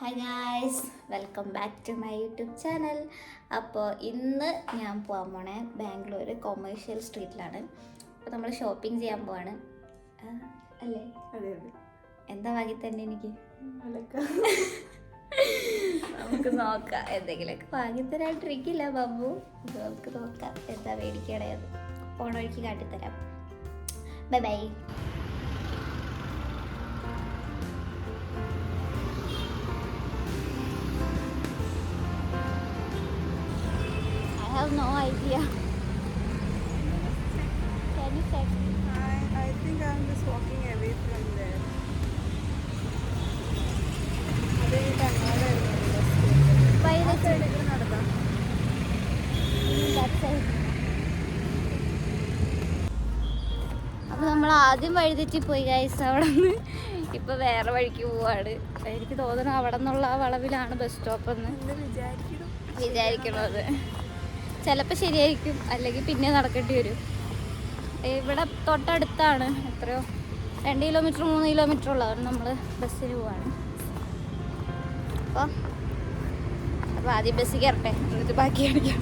Hi guys, welcome back to my YouTube channel. അപ്പോൾ ഇന്ന് ഞാൻ പോകാൻ പോണേ ബാംഗ്ലൂർ കൊമേഴ്ഷ്യൽ സ്ട്രീറ്റിലാണ്. അപ്പോൾ നമ്മൾ ഷോപ്പിംഗ് ചെയ്യാൻ പോവാണ് അല്ലേ? അതെ അതെ. എന്താ വാങ്ങി തന്നെ എനിക്ക് നമുക്ക് നോക്കാം. എന്തെങ്കിലുമൊക്കെ വാങ്ങിത്തരാണ്ടിരിക്കില്ല ബാബു. നമുക്ക് നോക്കാം എന്താ മേടിക്കണേത്. പോണ വഴിക്ക് കാട്ടിത്തരാം. Bye bye. I have no idea. Can you check? I think I'm just walking away from there. By the side. That side. അപ്പോൾ നമ്മൾ ആദ്യം വഴിതെറ്റി പോയി ഗൈസ്. അവിടെ നിന്ന് ഇപ്പോൾ വേറെ വഴിക്ക് പോവാണ്. എനിക്ക് തോന്നുന്നു അവിടെ നിന്നുള്ള ആ വളവിലാണ് ബസ് സ്റ്റോപ്പ് എന്ന് വിചാരിക്കുന്നത്. ചിലപ്പോൾ ശരിയായിരിക്കും, അല്ലെങ്കിൽ പിന്നെ നടക്കേണ്ടി വരും. ഇവിടെ തൊട്ടടുത്താണ്, എത്രയോ 2 കിലോമീറ്റർ 3 കിലോമീറ്റർ ഉള്ളതാണ്. നമ്മൾ ബസ്സിന് പോവാണ്. അപ്പോൾ ആദ്യം ബസ്സിൽ കയറട്ടെ, എന്നിട്ട് ബാക്കി അടിക്കാം.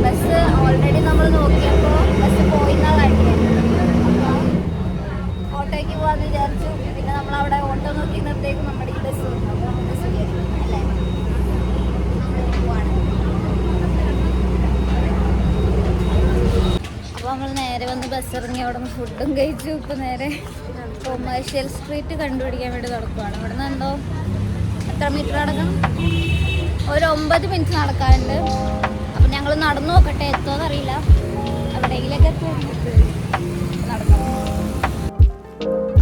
ബസ് ഓൾറെഡി നമ്മൾ നോക്കിയപ്പോൾ ബസ് പോയിന്നാ കാണിക്കുന്നത്. ഓട്ടോയ്ക്ക് പോകാമെന്ന് വിചാരിച്ചു. പിന്നെ നമ്മളവിടെ ഓട്ടോ നോക്കി നിർത്തേക്ക് നമ്മുടെ ഈ ബസ് ബസ് കയറി അല്ലേ? പോവാണ്. അപ്പോൾ നമ്മൾ നേരെ വന്ന് ബസ് ഇറങ്ങി അവിടെ നിന്ന് ഫുഡും കഴിച്ചു. ഇപ്പോൾ നേരെ കൊമേഴ്ഷ്യൽ സ്ട്രീറ്റ് കണ്ടുപിടിക്കാൻ വേണ്ടി നടക്കുവാണ്. ഇവിടെ നിന്നുണ്ടോ എത്ര മീറ്റർ നടക്കണം? ഒരു 9 മിനിറ്റ് നടക്കാറുണ്ട്. അപ്പം ഞങ്ങൾ നടന്നു നോക്കട്ടെ, എത്തുമോന്ന് അറിയില്ല. എവിടെയെങ്കിലൊക്കെ നടക്കണം.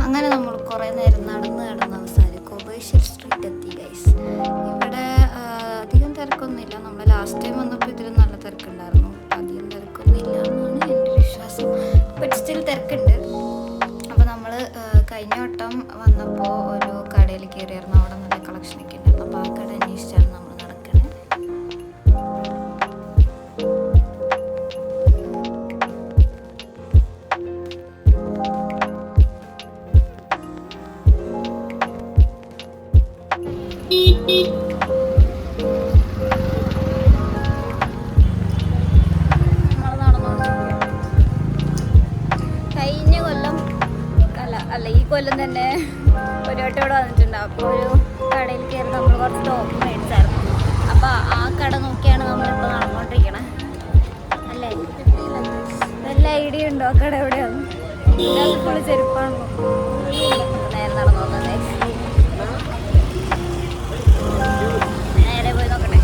അങ്ങനെ നമ്മൾ കുറേ നേരം നടന്ന് അവസാനം കൊമേഴ്ഷ്യൽ സ്ട്രീറ്റ് എത്തി ഗൈസ്. ഇവിടെ അധികം തിരക്കൊന്നുമില്ല. നമ്മൾ ലാസ്റ്റ് ടൈം വന്നപ്പോൾ ഇതിൽ നല്ല തിരക്കുണ്ടായിരുന്നു. അധികം തിരക്കൊന്നുമില്ല എന്നാണ് എൻ്റെ വിശ്വാസം. ബട്ട് സ്റ്റിൽ തിരക്കുണ്ട്. അപ്പോൾ നമ്മൾ കഴിഞ്ഞ വട്ടം വന്നപ്പോൾ ഒരു കടയിൽ കയറിയായിരുന്നു. അവിടെ നല്ല കളക്ഷനൊക്കെ ഉണ്ടായിരുന്നു. അപ്പോൾ ആ കട അന്വേഷിച്ചാണ് നമ്മൾ നടക്കണേ. നമ്മൾ നടന്നുകൊണ്ടിരിക്കുകയാണ്. കഴിഞ്ഞ കൊല്ലം അല്ല ഈ കൊല്ലം തന്നെ ഒരു വട്ടം ഇവിടെ വന്നിട്ടുണ്ട്. അപ്പോൾ ഒരു കടയിൽ കയറി നമ്മൾ കുറച്ച് ടോപ്പ് മേടിച്ചായിരുന്നു. അപ്പോൾ ആ കട നോക്കിയാണ് നമ്മളിപ്പോൾ നടന്നുകൊണ്ടിരിക്കണേ അല്ലേ? നല്ല ഐഡിയ ഉണ്ടോ ആ കട എവിടെയാണ്? ഫുള്ള് ചെരുപ്പാണല്ലോ. നേരെ നടന്നു നോക്കട്ടെ, നേരെ പോയി നോക്കട്ടെ.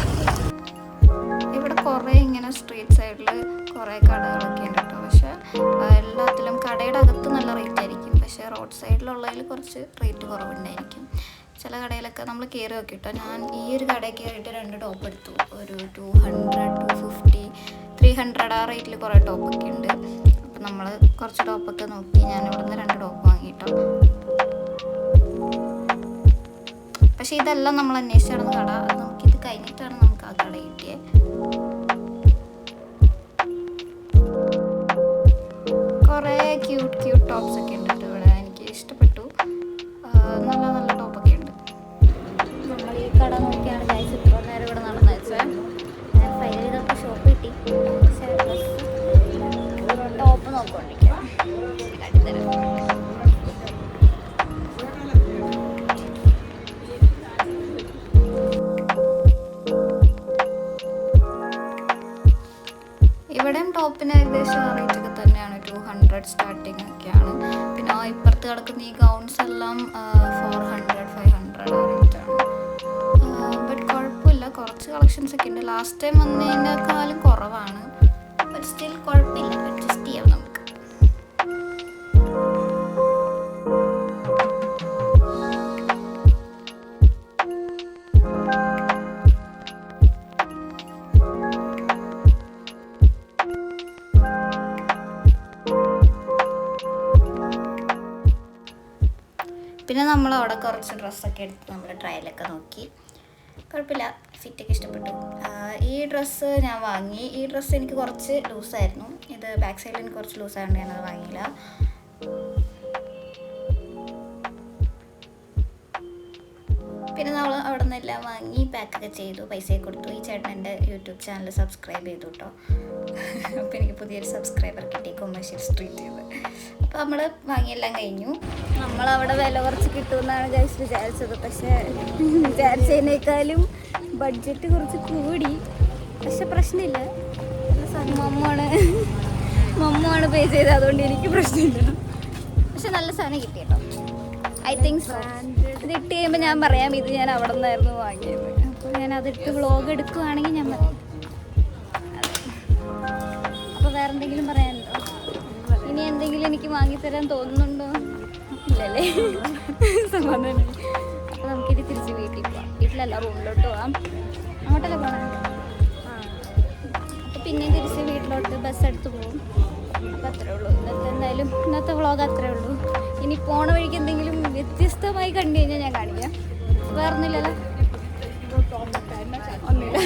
ഇവിടെ കുറേ ഇങ്ങനെ സ്ട്രീറ്റ് സൈഡിൽ കുറേ കടകളൊക്കെ ഉണ്ട് കേട്ടോ. പക്ഷെ എല്ലാത്തിലും കടയുടെ അകത്ത് നല്ല റേറ്റ് ആയിരിക്കും. പക്ഷേ റോഡ് സൈഡിലുള്ളതിൽ കുറച്ച് റേറ്റ് കുറവുണ്ടായിരിക്കും. ചില കടയിലൊക്കെ നമ്മൾ കയറി നോക്കിട്ടോ. ഞാൻ ഈ ഒരു കടയിൽ കയറിയിട്ട് 2 ടോപ്പ് എടുത്തു. ഒരു 200, 250, 300 ആ റേറ്റിൽ കുറേ ടോപ്പൊക്കെ ഉണ്ട്. അപ്പം നമ്മൾ കുറച്ച് ടോപ്പൊക്കെ നോക്കി ഞാൻ ഇവിടെ നിന്ന് 2 ടോപ്പ് വാങ്ങിട്ടോ. പക്ഷേ ഇതെല്ലാം നമ്മൾ അന്വേഷിച്ച് നടന്ന കട. അത് നമുക്കിത് കഴിഞ്ഞിട്ടാണ് നമുക്ക് ആ കട കിട്ടിയത്. കുറേ ക്യൂട്ട് ടോപ്സ് ഒക്കെ ഉണ്ട് ഇവിടെ. എനിക്ക് ഇഷ്ടപ്പെട്ടു. നല്ല നല്ല ടോപ്പൊക്കെ ഉണ്ട്. നമ്മൾ ഈ കട നോക്കിയാണ് ഗൈസ് ഇത്ര നേരം ഇവിടെ നടന്നു വെച്ചാൽ. ഞാൻ ഫൈനലി നമുക്ക് ഷോപ്പ് കിട്ടി. പക്ഷേ ടോപ്പ് നോക്കിക്കൊണ്ടിരിക്കാം. കാട്ടിത്തരാം. ഇവിടെയും ടോപ്പിന് ഏകദേശം ആ റേറ്റൊക്കെ തന്നെയാണ്. 200 സ്റ്റാർട്ടിങ് ഒക്കെയാണ്. പിന്നെ ഇപ്പുറത്ത് കിടക്കുന്ന ഈ ഗൗൺസ് എല്ലാം 400, 500 ആ റേറ്റാണ്. ബട്ട് കുഴപ്പമില്ല, കുറച്ച് കളക്ഷൻസ് ഒക്കെ ഉണ്ട്. ലാസ്റ്റ് ടൈം വന്നതിനേക്കാളും കുറവാണ്. പിന്നെ നമ്മൾ അവിടെ കുറച്ച് ഡ്രസ്സൊക്കെ എടുത്ത് നമ്മൾ ട്രയലൊക്കെ നോക്കി. കുഴപ്പമില്ല, ഫിറ്റൊക്കെ ഇഷ്ടപ്പെട്ടു. ഈ ഡ്രസ്സ് ഞാൻ വാങ്ങി. ഈ ഡ്രസ്സ് എനിക്ക് കുറച്ച് ലൂസായിരുന്നു. ഇത് ബാക്ക് സൈഡിൽ എനിക്ക് കുറച്ച് ലൂസായതുകൊണ്ട് ഞാനത് വാങ്ങിയില്ല. പിന്നെ നമ്മൾ അവിടെ നിന്നെല്ലാം വാങ്ങി പാക്കൊക്കെ ചെയ്തു, പൈസയൊക്കെ കൊടുത്തു. ഈ ചേട്ടൻ എൻ്റെ യൂട്യൂബ് ചാനൽ സബ്സ്ക്രൈബ് ചെയ്തു കേട്ടോ. അപ്പോൾ എനിക്ക് പുതിയൊരു സബ്സ്ക്രൈബർ കിട്ടി, കൊമേഴ്ഷ്യൽ സ്ട്രീറ്റ് ചെയ്ത്. അപ്പോൾ നമ്മൾ വാങ്ങിയെല്ലാം കഴിഞ്ഞു. നമ്മളവിടെ വില കുറച്ച് കിട്ടുമെന്നാണ് ഗൈസ് വിചാരിച്ചത്. പക്ഷേ വിചാരിച്ചതിനേക്കാളും ബഡ്ജറ്റ് കുറച്ച് കൂടി. പക്ഷെ പ്രശ്നമില്ല, മമ്മാണ് പേ ചെയ്തത്, അതുകൊണ്ട് എനിക്ക് പ്രശ്നമില്ല. പക്ഷെ നല്ല സാധനം കിട്ടി കേട്ടോ. I think so. ഇത് ഇട്ട് കഴിയുമ്പോൾ ഞാൻ പറയാം ഇത് ഞാൻ അവിടെ നിന്നായിരുന്നു വാങ്ങിയത്. അപ്പോൾ ഞാൻ അതിട്ട് വ്ളോഗ് എടുക്കുവാണെങ്കിൽ ഞാൻ പറയാം. അപ്പോൾ വേറെ എന്തെങ്കിലും പറയാനുണ്ടോ? ഇനി എന്തെങ്കിലും എനിക്ക് വാങ്ങിത്തരാൻ തോന്നുന്നുണ്ടോ? ഇല്ലല്ലേ? സമാധാനം. അപ്പോൾ നമുക്കിത് തിരിച്ച് വീട്ടിൽ പോവാം. വീട്ടിലല്ല, റൂമിലോട്ട് പോവാം. അങ്ങോട്ടല്ലേ പോകണം? അപ്പോൾ പിന്നെയും തിരിച്ച് വീട്ടിലോട്ട് ബസ് എടുത്ത് പോകും. അപ്പോൾ അത്രേ ഉള്ളൂ എന്തായാലും ഇന്നത്തെ വ്ളോഗ് അത്രേ ഉള്ളൂ. ഇനി പോണ വഴിക്ക് എന്തെങ്കിലും വ്യത്യസ്തമായി കണ്ടു കഴിഞ്ഞാൽ ഞാൻ കാണിക്കാം. വേറൊന്നുമില്ലല്ലോ? ഒന്നുമില്ല.